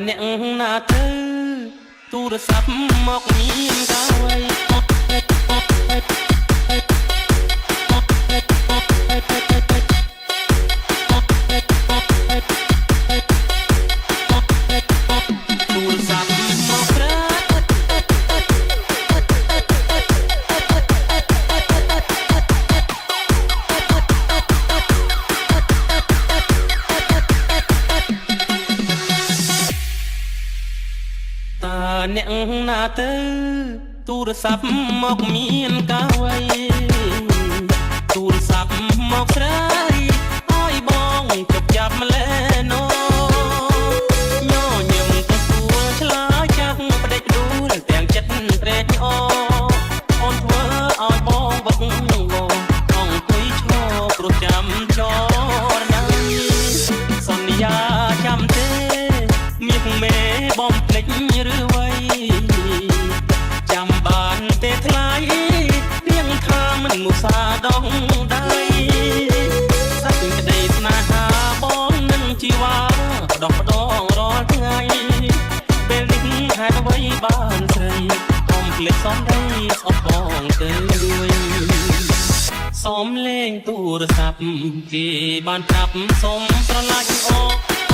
អ្នកណាទៅទូរស័ព្ទមកមានកាវៃអ្នកណាទៅទូរស័ព្ទមកមានកាវៃទូរស័ព្ទមកស្រីឲ្យបងជប់ចាប់ម្លេណូញញឹមទៅសួរឆ្លើយចាំងផ្ដេចដួលទាំងចិត្តត្រេកអរអូនធ្វើឲ្យបងវឹកវរអង្គុយឈរព្រោះចាំចរណៃសន្យាចាំទេមាសមេបំភ្លេចឬវៃចាំបានទេថ្លៃទៀងថាមិនមុសាដងដៃសាច់ក្តីស្នេហាបងនឹងជីវ៉ាដោះដងរាល់ថ្ងៃពេលនេះហេតុអ្វីបានស្រីកុំភ្លេចសំដីស្អប់បងទៅសុំលេងទូរស័ព្ទគេបានប្រាប់សុំស្រឡាញ់អ